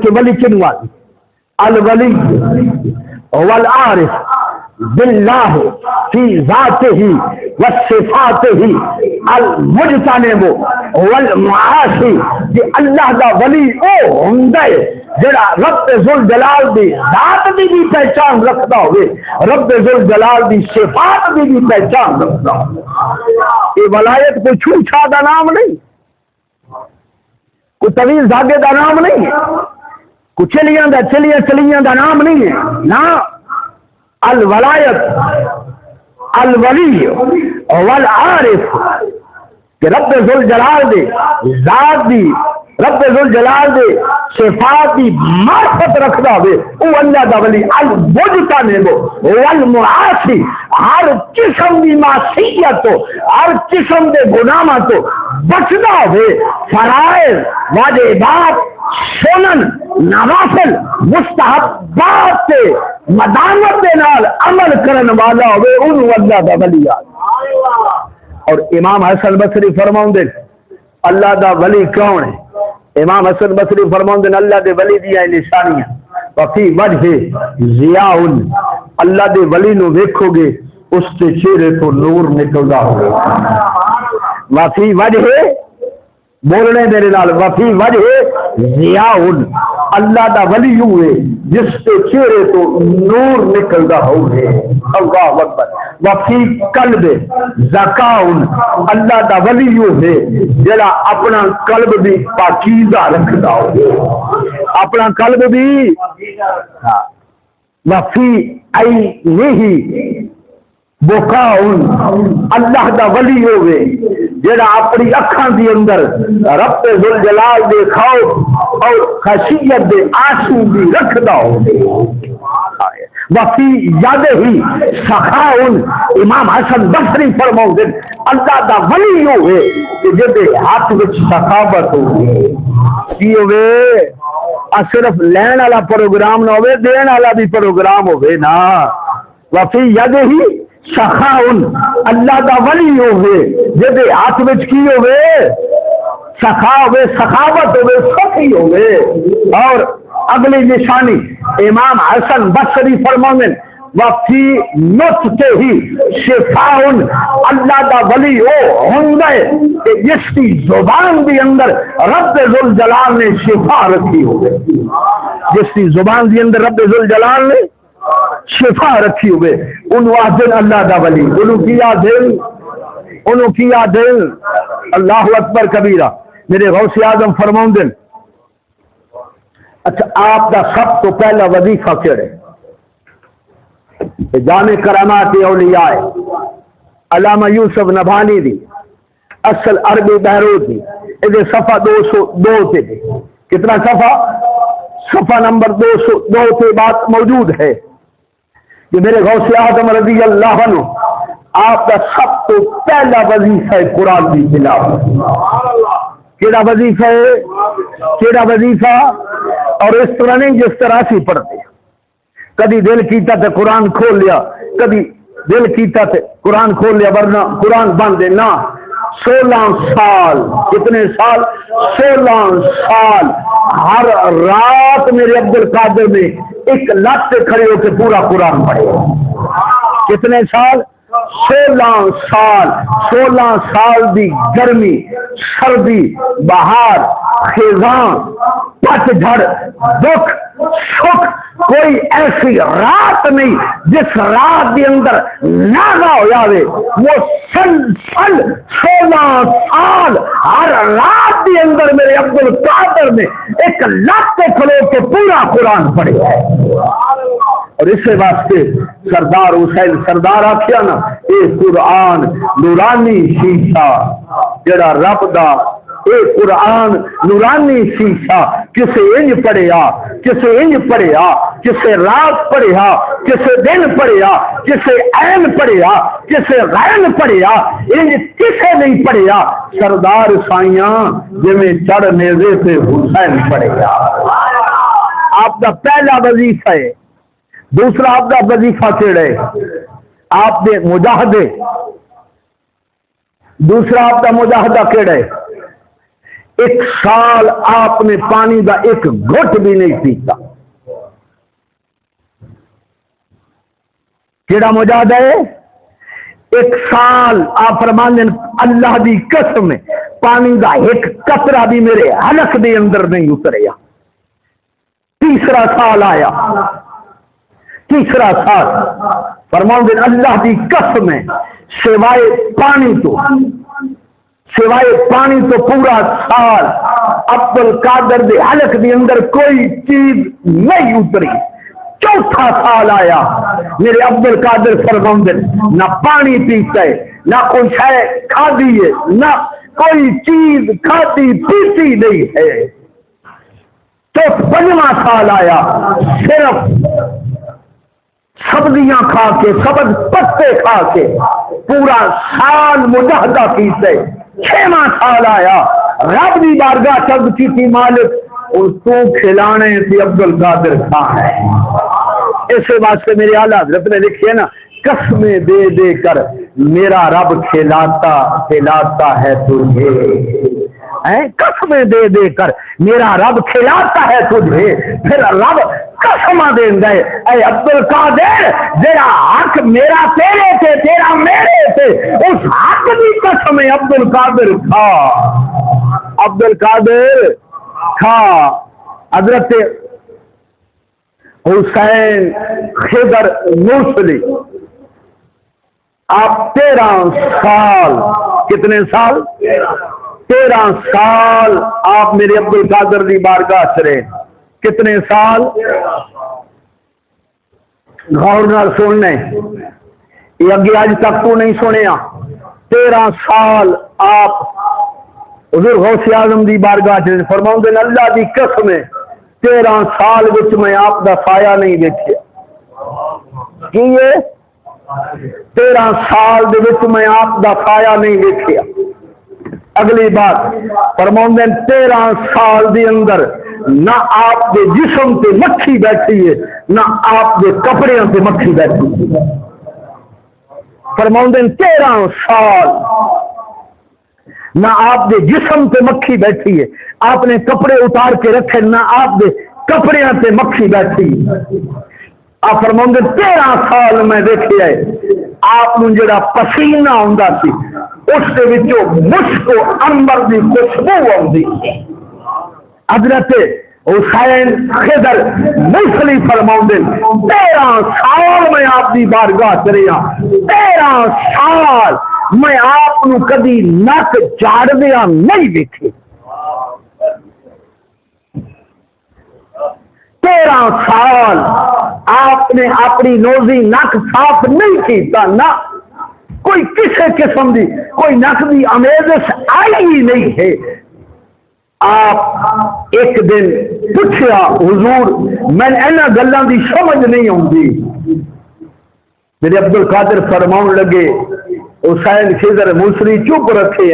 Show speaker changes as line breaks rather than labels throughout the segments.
کہ ولی کنوا الولی والعارف باللہ فی ذاتہ وصفاتہ المجتنب والمعاصی کہ اللہ دا ولی او ہوندا ہے جڑا رب ذوالجلال دی ذات دی بھی پہچان رکھدا ہوئے، رب ذوالجلال دی صفات دی بھی پہچان رکھدا ہوئے۔ یہ ولایت کوئی چھو چھا دا نام نہیں، کوئی طویل دھاگے دا نام نہیں ہے، کوئی چلیاں دا نام نہیں ہے، نا الولایت الولی والعارف کہ رب ذوالجلال دے ذات دی، رب ذوالجلال دے صفات دی معرفت رکھدا ہوئے او اللہ دا ولی المجتنب والمعاصی ہر قسم دی معصیت تو ہر قسم دے گناہاں تو بچدا ہوئے، فرائض واجبات سنن نوافل مستحبات سے مدانت دے نال عمل کرن والا ہوئے انہوں اللہ دا ولی آ۔ اور امام حسن بصری فرماؤندے اللہ دا ولی کون ہے؟ امام حسن بصری فرماؤندے اللہ دے ولی دیا نشانیاں وفی وجہ ضیاء، اللہ دے ولی نو ویکھو گے اس کے چہرے تو نور نکلدا ہوگا۔ وفی وجہ بولنے میرے نال وفی وجہ ضیاء، اللہ دا ولی ہوئے جس کے چہرے تو نور نکلدا ہوئے۔ اللہ اکبر۔ وفی قلب زکاء، اللہ دا ولی ہوئے جڑا اپنا قلب بھی پاکیزہ رکھدا ہوئے، اپنا قلب بھی۔ وفی عینہ بکاء، اللہ دا ولی ہوئے جڑا اپنی اکھاں دی اندر رب ذوالجلال دے خوف اور خشیت دے آنسو بھی رکھدا ہو۔ وفی یدہ سخاء، امام حسن بصری فرماؤندے اللہ دا ولی ہوئے کہ جدے ہاتھ وچ سخاوت ہوئے۔ کی ہوئے؟ صرف لین والا پروگرام نہ ہوئے، دین والا بھی پروگرام ہوئے نا۔ وفی یدہ سخاء، اللہ دا ولی ہوئے جدے ہاتھ وچ کی ہوئے سخا ہوئے، سخاوت ہوئے، سخی ہوئے۔ اور اگلی نشانی امام حسن بصری فرمانے وفی نطقہ ہی شفاء، اللہ دا ولی ہو ہوندا ہے کہ جس کی زبان دی اندر رب ذوالجلال نے شفا رکھی ہوئے، جس کی زبان دی اندر رب ذوالجلال نے شفا رکھی ہوئے انہوں آدھن اللہ دا ولی، انہوں کیا دل اللہ اکبر کبیرہ۔ میرے غوث اعظم فرماؤں دن اچھا آپ دا سب تو پہلا وظیفہ کیڑے؟ جامع کرامات اولیاء علامہ یوسف نبھانی دی اصل عربی بہروت دی ادھے صفحہ 202 تے دی، کتنا صفحہ؟ صفحہ نمبر 202 تے بات موجود ہے کہ میرے غوث اعظم رضی اللہ عنہ آپ کا سب تو پہلا وظیفہ ہے قرآن کی تلاوت۔ کیڑا وظیفہ ہے؟ کیڑا وظیفہ؟ اور اس طرح نہیں جس طرح سے پڑھتے، کبھی دل کیتا تے قرآن کھول لیا، کبھی دل کیتا تے قرآن کھول لیا ورنہ قرآن بند ہے نا۔ 16 سال، کتنے سال؟ 16 سال ہر رات میرے عبد القادر نے ایک لت سے کھڑے ہو کے پورا قرآن پڑھے۔ کتنے سال؟ 16 سال۔ 16 سال دی گرمی، سردی، بہار، خزاں، پت جھڑ، دکھ، سکھ، کوئی ایسی رات نہیں جس رات کے اندر نازا ہو جاوے۔ وہ سلسل 16 سال ہر رات کے اندر میرے عبد القادر نے ایک لت سے کھلو کے پورا قرآن پڑھے ہے۔ اور اسے واسطے سردار حسین سردار آکھیا نا اے قرآن نورانی شیشہ جڑا رب دا، اے قرآن نورانی شیشہ کسے انج پڑھیا، کسے انج پڑھیا، کسے رات پڑھیا، کسے دن پڑھیا، کسے عین پڑھیا، کسے غین پڑھیا، انج کسے نہیں پڑھیا سردار سائیاں جمیں چڑھ نیزے سے حسین پڑھیا۔ آپ کا پہلا وظیفہ ہے۔ دوسرا آپ کا وظیفہ کیڑا ہے؟ آپ دے مجاہدے، دوسرا آپ کا مجاہدہ کیڑا ہے؟ ایک سال آپ نے پانی دا ایک گھٹ بھی نہیں پیتا. کیڑا مجاہدہ ہے؟ ایک سال آپ فرماندے اللہ دی قسم ہے پانی دا ایک قطرہ بھی میرے حلق دے اندر نہیں اتریا. تیسرا سال آیا، تیسرا سال فرماندے اللہ دی قسم ہے سوائے پانی تو پورا سال عبد القادر دے حلق دے اندر کوئی چیز نہیں اتری. چوتھا سال آیا، میرے عبد القادر فرماندے نہ پانی پیتا ہے، نہ کوئی شے کھادی ہے، نہ کوئی چیز کھادی پیتی نہیں ہے. تو پنجواں سال آیا، صرف سبزیاں کھا کے، سبز پتے کھا کے پورا سال مجاہدہ کیتے. چھواں سال آیا، رب دی بارگاہ چند کی تھی مالک اور تو کھلانے تھی عبد القادر خان ہے. اس واسطے میرے اعلیٰ حضرت نے لکھے نا قسمیں دے دے کر میرا رب کھلاتا ہے تجھے. قسمیں دے دے کر میرا رب کھلاتا ہے تجھے. پھر رب قسم دیندا ہے اے عبد القادر جڑا حق میرا تیرے تے تیرا میرے تے اس حق دی قسم ہے عبد القادر کھا، عبد القادر کھا. حضرت حسین خضر موصلی آپ 13 سال، کتنے سال؟ 13 سال آپ میرے عبد القادر دی بارگاہ چرے. کتنے سال؟ غور نال سننے یہ اگے آج تک تو نہیں سنیا. 13 سال آپ حضور غوث اعظم دی بارگاہ چرے. فرماؤں دے اللہ دی قسم ہے 13 سال وچ میں آپ دا سایہ نہیں دیکھیا. کی یہ 13 سال دے وچ میں آپ دا سایہ نہیں دیکھیا. اگلی بات فرماؤں دے 13 سال دے اندر نہ آپ دے جسم تے مکھی بیٹھی ہے نہ آپ دے کپڑیاں تے مکھی بیٹھی ہے. فرماؤں دے 13 سال نہ آپ دے جسم تے مکھی بیٹھی ہے، آپ نے کپڑے اتار کے رکھے نہ آپ دے کپڑیاں تے مکھی بیٹھی. آپ فرماؤں دے 13 سال میں دیکھے ہے آپ نے جڑا پسینہ ہوندا سی اس دے وچوں مشک و عنبر دی خوشبو آندی. حضرت حسین خضر موصلی فرماؤں دے 13 سال میں آپ دی بارگاہ چریا. 13 سال میں آپ نو کدی نک جاڑ دیا نہیں دیکھے. 13 سال آپ نے اپنی نوزی نک صاف نہیں کیتا، نہ کوئی کسی قسم دی کوئی نک دی آمیزش آئی ہی نہیں ہے. آپ ایک دن پوچھیا حضور میں اینا گلاں دی سمجھ نہیں آؤندی. میرے عبد القادر فرماؤں لگے حسین خضر موصلی چپ رکھے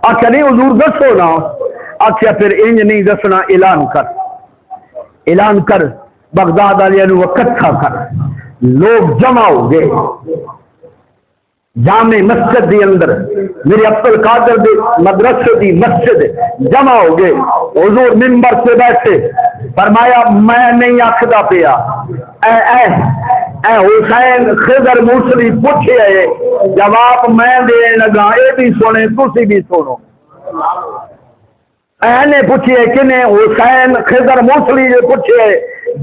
آخیا نہیں حضور دسو نا. آخیا پھر انج نہیں دسنا، اعلان کر بغداد والے اکٹھا کر. لوگ جمع ہو گئے جامع مسجد دی اندر، میرے عبد القادر دی مدرسے دی مسجد جمع ہو گئے. حضور منبر سے بیٹھے فرمایا میں نہیں آخدا پیا اے حسین خضر موصلی پوچھے جواب میں دین لگا، اے بھی سنے تسی بھی سنو. نے پوچھے کنے حسین خضر موصلی نے پوچھے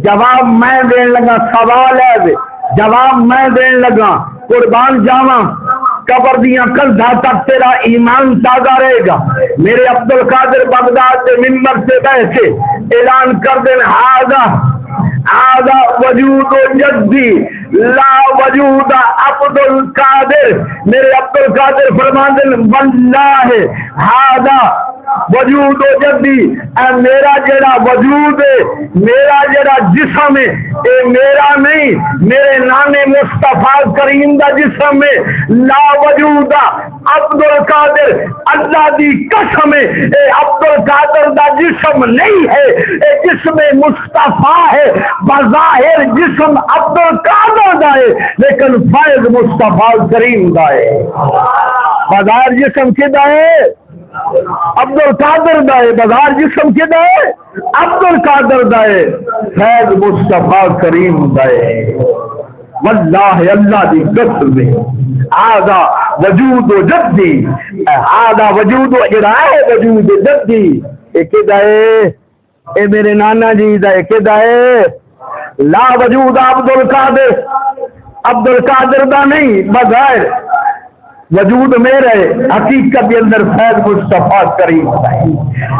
جواب میں دین لگا. سوال ہے جواب میں دین لگا. قربان جاواں قبر دیاں کنڈھاں تک تیرا ایمان تازہ رہے گا. میرے عبد القادر بغداد کے منبر سے بیٹھے اعلان کر دیں آدھا وجود جدی لا وجود عبد القادر. میرے عبد القادر فرمان دیں واللہ وجود و جدی، اے میرا جڑا وجود ہے، میرا جڑا جسم ہے، اے میرا نہیں، میرے نانے مصطفیٰ کریم دا جسم ہے، لا وجود عبد القادر، اللہ دی قسم ہے، اے عبد القادر دا جسم نہیں ہے، اے جسم مصطفیٰ ہے، بظاہر جسم عبد القادر دا ہے لیکن فیض مصطفیٰ کریم دا ہے۔ بظاہر جسم کدا ہے؟ عبد القادر دا ہے، بظاہر جسم کدا ہے؟ عبد القادر دا ہے، فیض مصطفیٰ کریم دا ہے۔ واللہ اللہ دی قسم ہے، آدھا وجود و جدی، آدھا وجود و ارائے وجود و جدی، ایک دا ہے، اے میرے نانا جی دا ایک دا ہے، لا وجود عبد القادر، عبد القادر دا نہیں، بظاہر وجود میرے حقیقت کے اندر فیض مصطفیٰ کریم دائے،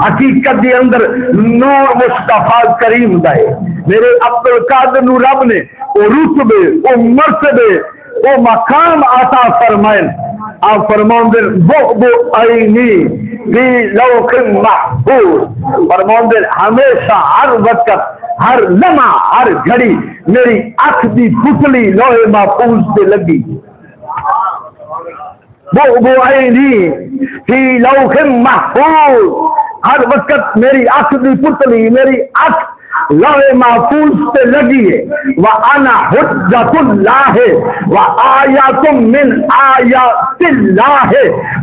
حقیقت کے اندر نور مصطفیٰ کریم دائے۔ میرے عبد القادر نو رب نے وہ رتبے، وہ مرتبے، وہ مقام عطا فرمائیں۔ آپ فرماؤں دن بغض عینی فی لوح محفوظ، فرماؤں دن ہمیشہ ہر وقت ہر لمحہ ہر گھڑی میری آنکھ دی پتلی لوح محفوظ سے لگی۔ بغض عینی فی لوح محفوظ، ہر وقت میری آنکھ دی پتلی، میری آنکھ لوح محفوظ پہ لگی ہے۔ وَأَنَا حُجَّةُ اللَّهِ وَآيَاتٌ مِّنْ آيَاتِ اللَّهِ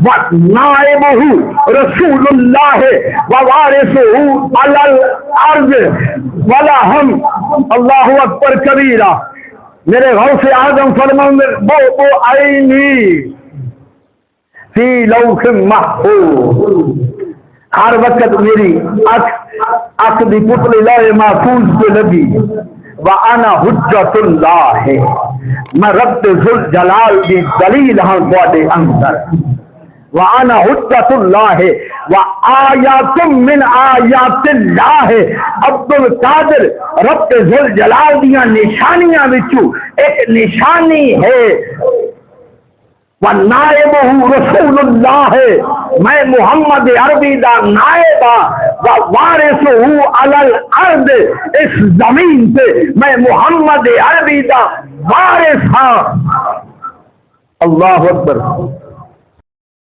وَنَائِبُهُ رَسُولُ اللَّهِ وَوَارِثُهُ عَلَى الْأَرْضِ وَلَهُمْ اللہ اکبر کبیرہ۔ میرے غوث اعظم فرماؤں بغض عینی فی لوح محفوظ، ہر وقت میری آنکھ دی پتلی لوح محفوظ پہ لگی۔ وَأَنَا حُجَّةُ اللَّهِ، میں رب ذوالجلال دی دلیل ہاں تواڈے اندر۔ وَأَنَا حُجَّةُ اللَّهِ وَآيَاتٌ مِّنْ آيَاتِ اللَّهِ، عبد القادر رب ذوالجلال دیاں نشانیاں وچوں ایک نشانی ہے۔ وَنَائِبُهُ رَسُولُ اللَّهِ، میں محمد عربی دا نائب ہاں، وَوَارِثُهُ عَلَى الْأَرْضِ، اس زمین پہ میں محمد عربی دا وارث ہاں۔ اللہ اکبر۔